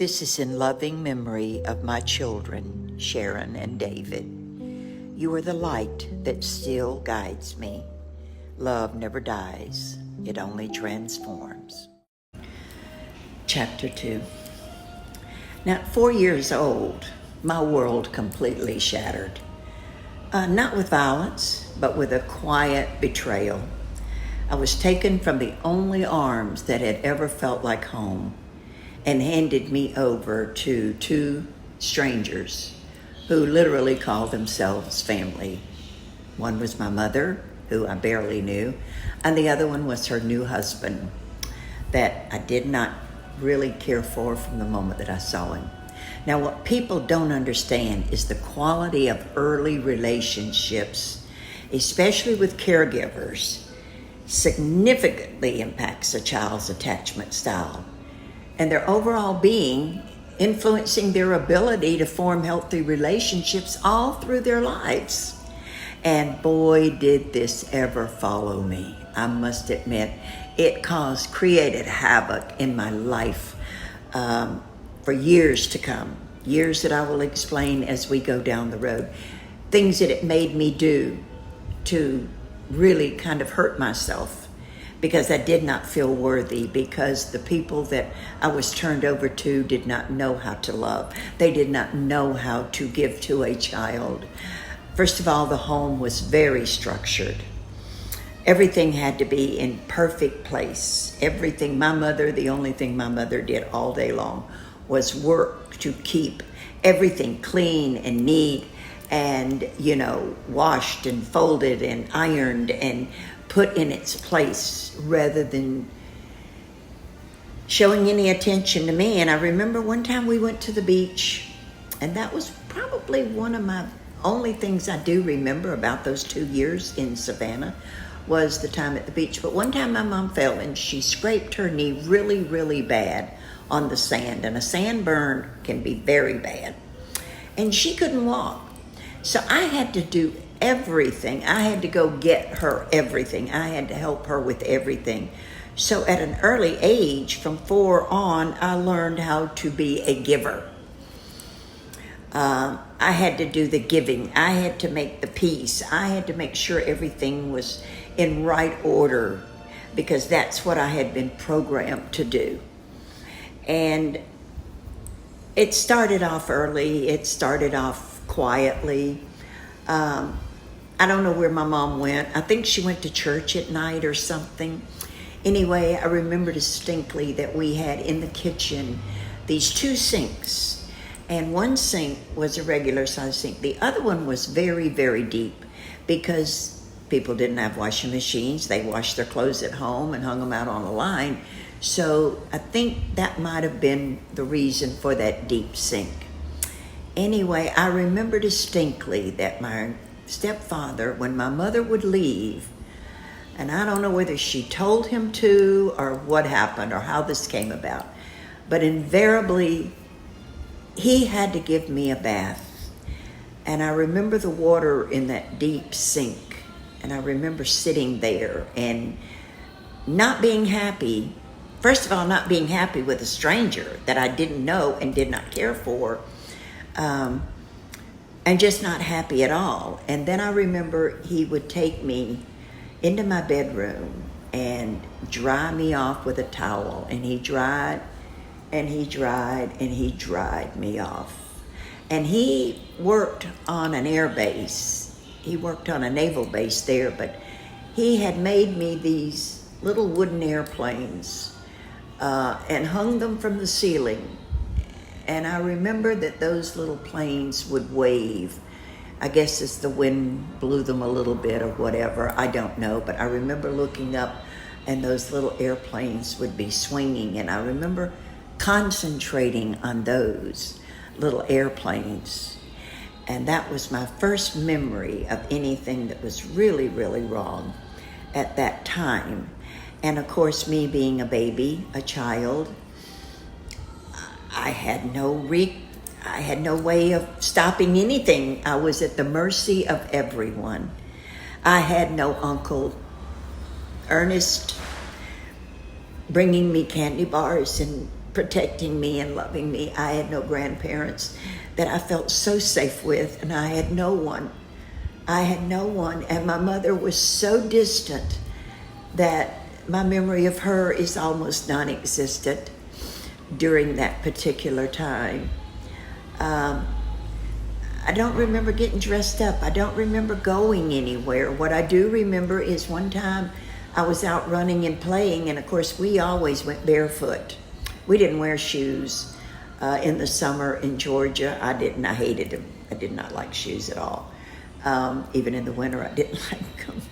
This is in loving memory of my children, Sharon and David. You are the light that still guides me. Love never dies, it only transforms. Chapter 2. Now, at 4 years old, my world completely shattered. Not with violence, but with a quiet betrayal. I was taken from the only arms that had ever felt like home and handed me over to two strangers who literally called themselves family. One was my mother, who I barely knew, and the other one was her new husband that I did not really care for from the moment that I saw him. Now, what people don't understand is the quality of early relationships, especially with caregivers, significantly impacts a child's attachment style and their overall being, influencing their ability to form healthy relationships all through their lives. And boy, did this ever follow me. I must admit, it created havoc in my life for years to come, years that I will explain as we go down the road. Things that it made me do to really kind of hurt myself because I did not feel worthy, because the people that I was turned over to did not know how to love. They did not know how to give to a child. First of all, the home was very structured. Everything had to be in perfect place. Everything, the only thing my mother did all day long was work to keep everything clean and neat and, washed and folded and ironed and put in its place rather than showing any attention to me. And I remember one time we went to the beach, and that was probably one of my only things I do remember about those 2 years in Savannah was the time at the beach. But one time my mom fell and she scraped her knee really, really bad on the sand. And a sand burn can be very bad. And she couldn't walk. So I had to do everything. I had to go get her everything. I had to help her with everything. So at an early age, from 4 on, I learned how to be a giver. I had to do the giving. I had to make the peace. I had to make sure everything was in right order because that's what I had been programmed to do. And it started off early. It started off quietly. I don't know where my mom went. I think she went to church at night or something. Anyway, I remember distinctly that we had in the kitchen these 2 sinks. And one sink was a regular size sink. The other one was very, very deep because people didn't have washing machines. They washed their clothes at home and hung them out on a line. So I think that might have been the reason for that deep sink. Anyway, I remember distinctly that my stepfather, when my mother would leave, and I don't know whether she told him to or what happened or how this came about, but invariably he had to give me a bath. And I remember the water in that deep sink, and I remember sitting there and not being happy. First of all, not being happy with a stranger that I didn't know and did not care for, and just not happy at all. And then I remember he would take me into my bedroom and dry me off with a towel, and he dried and he dried and he dried me off. And he worked on an air base. He worked on a naval base there, but he had made me these little wooden airplanes and hung them from the ceiling. And I remember that those little planes would wave. I guess as the wind blew them a little bit or whatever, I don't know. But I remember looking up and those little airplanes would be swinging. And I remember concentrating on those little airplanes. And that was my first memory of anything that was really, really wrong at that time. And of course, me being a baby, a child, I had no way of stopping anything. I was at the mercy of everyone. I had no Uncle Ernest bringing me candy bars and protecting me and loving me. I had no grandparents that I felt so safe with, and I had no one. And my mother was so distant that my memory of her is almost non-existent during that particular time. I don't remember getting dressed up. I don't remember going anywhere. What I do remember is one time I was out running and playing, and of course we always went barefoot. We didn't wear shoes in the summer in Georgia. I didn't. I hated them. I did not like shoes at all. Even in the winter, I didn't like them.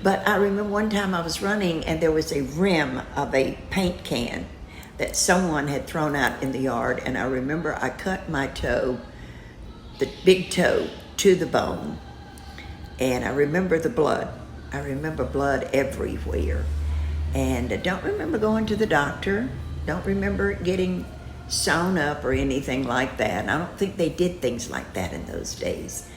But I remember one time I was running and there was a rim of a paint can that someone had thrown out in the yard, and I remember I cut my toe, the big toe, to the bone, and I remember the blood. I remember blood everywhere, and I don't remember going to the doctor. Don't remember it getting sewn up or anything like that. And I don't think they did things like that in those days.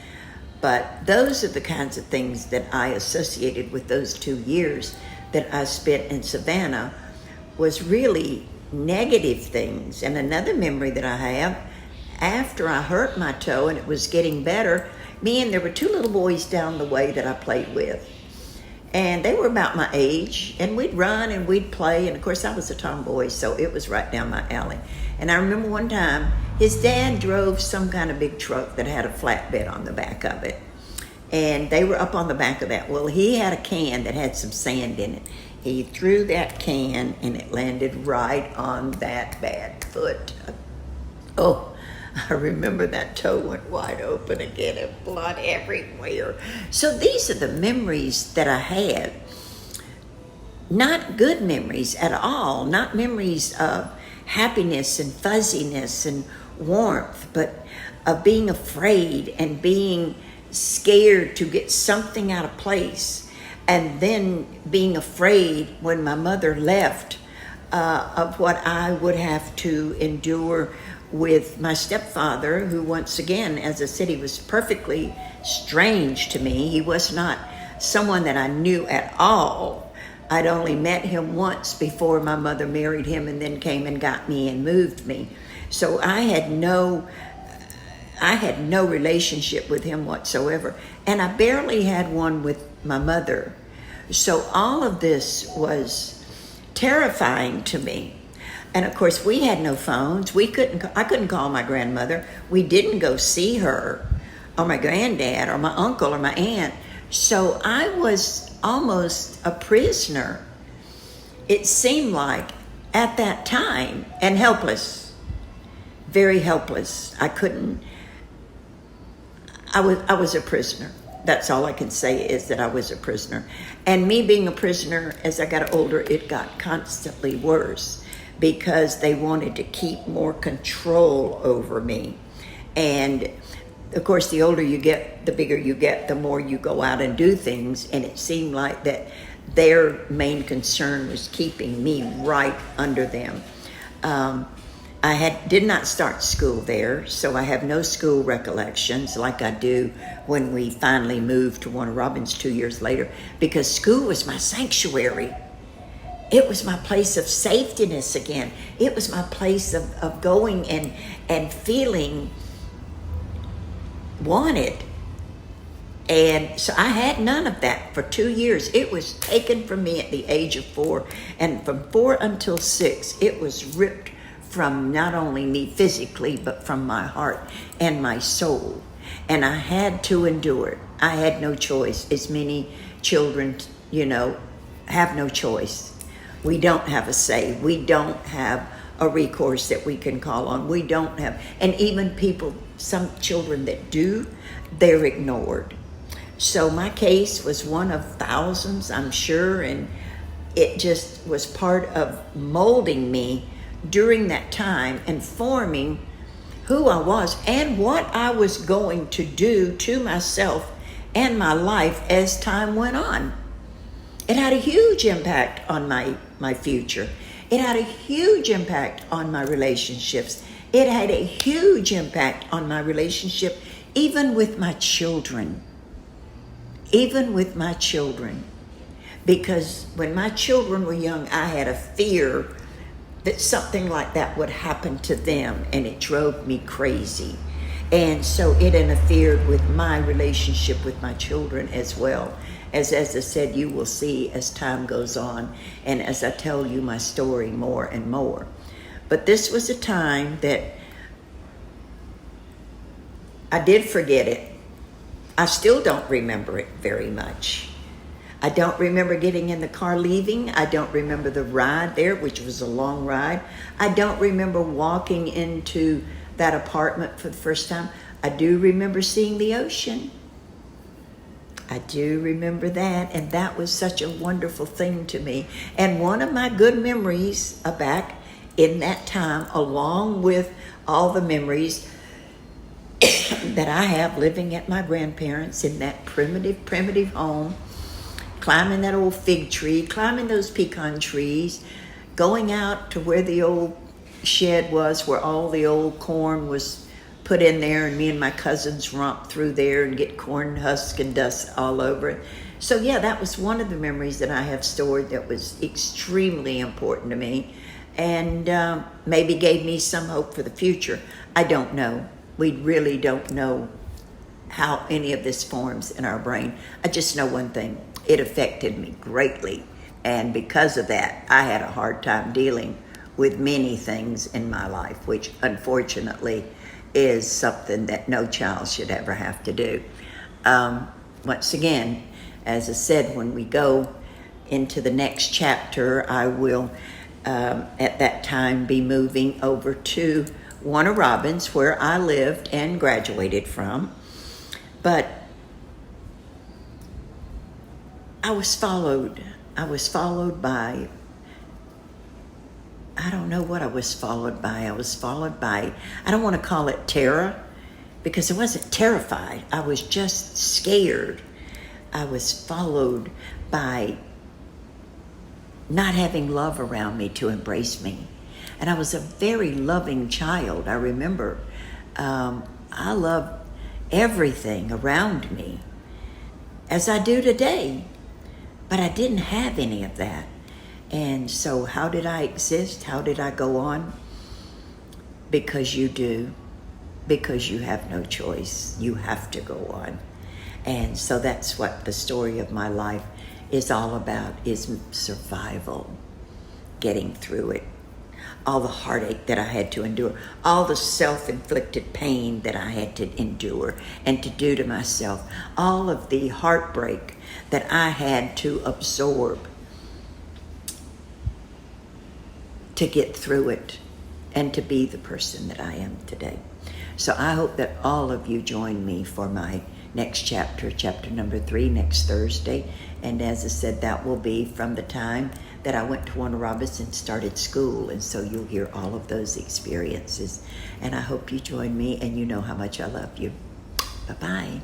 But those are the kinds of things that I associated with those 2 years that I spent in Savannah, was really negative things. And another memory that I have, after I hurt my toe and it was getting better, there were 2 little boys down the way that I played with. And they were about my age, and we'd run and we'd play. And of course I was a tomboy, so it was right down my alley. And I remember one time, his dad drove some kind of big truck that had a flatbed on the back of it. And they were up on the back of that. Well, he had a can that had some sand in it. He threw that can and it landed right on that bad foot. Oh, I remember that toe went wide open again and blood everywhere. So these are the memories that I had. Not good memories at all, not memories of happiness and fuzziness and warmth, but of being afraid and being scared to get something out of place, and then being afraid when my mother left of what I would have to endure with my stepfather, who once again, as I said, he was perfectly strange to me. He was not someone that I knew at all. I'd only met him once before my mother married him and then came and got me and moved me. So I had no relationship with him whatsoever. And I barely had one with my mother. So all of this was terrifying to me. And of course, we had no phones. I couldn't call my grandmother. We didn't go see her, or my granddad, or my uncle, or my aunt. So I was almost a prisoner, it seemed like, at that time, and helpless, very helpless. I was a prisoner. That's all I can say, is that I was a prisoner. And me being a prisoner, as I got older, it got constantly worse, because they wanted to keep more control over me. And of course, the older you get, the bigger you get, the more you go out and do things. And it seemed like that their main concern was keeping me right under them. I did not start school there, so I have no school recollections like I do when we finally moved to Warner Robins 2 years later, because school was my sanctuary. It was my place of safetyness again. It was my place of going and feeling wanted. And so I had none of that for 2 years. It was taken from me at the age of 4. And from 4 until 6, it was ripped from not only me physically, but from my heart and my soul. And I had to endure it. I had no choice. As many children, have no choice. We don't have a say. We don't have a recourse that we can call on. We don't have, and even some children that do, they're ignored. So my case was one of thousands, I'm sure, and it just was part of molding me during that time and forming who I was and what I was going to do to myself and my life as time went on. It had a huge impact on my future. It had a huge impact on my relationships. It had a huge impact on my relationship, even with my children. Even with my children. Because when my children were young, I had a fear that something like that would happen to them, and it drove me crazy. And so it interfered with my relationship with my children as well. As I said, you will see as time goes on and as I tell you my story more and more. But this was a time that I did forget it. I still don't remember it very much. I don't remember getting in the car leaving. I don't remember the ride there, which was a long ride. I don't remember walking into that apartment for the first time. I do remember seeing the ocean. I do remember that, and that was such a wonderful thing to me. And one of my good memories back in that time, along with all the memories that I have living at my grandparents in that primitive home, climbing that old fig tree, climbing those pecan trees, going out to where the old shed was, where all the old corn was put in there, and me and my cousins romp through there and get corn husk and dust all over it. So yeah, that was one of the memories that I have stored that was extremely important to me, and maybe gave me some hope for the future. I don't know. We really don't know how any of this forms in our brain. I just know one thing. It affected me greatly, and because of that, I had a hard time dealing with many things in my life, which unfortunately is something that no child should ever have to do. Once again, as I said, when we go into the next chapter, I will at that time be moving over to Warner Robins, where I lived and graduated from. But I was followed by, I don't know what I was followed by. I was followed by, I don't want to call it terror, because I wasn't terrified. I was just scared. I was followed by not having love around me to embrace me. And I was a very loving child. I remember I loved everything around me, as I do today. But I didn't have any of that. And so how did I exist? How did I go on? Because you do. Because you have no choice. You have to go on. And so that's what the story of my life is all about, is survival, getting through it. All the heartache that I had to endure, all the self-inflicted pain that I had to endure and to do to myself, all of the heartbreak that I had to absorb to get through it and to be the person that I am today. So I hope that all of you join me for my next chapter, chapter number 3, next Thursday. And as I said, that will be from the time that I went to Warner Robins and started school. And so you'll hear all of those experiences. And I hope you join me, and you know how much I love you. Bye-bye.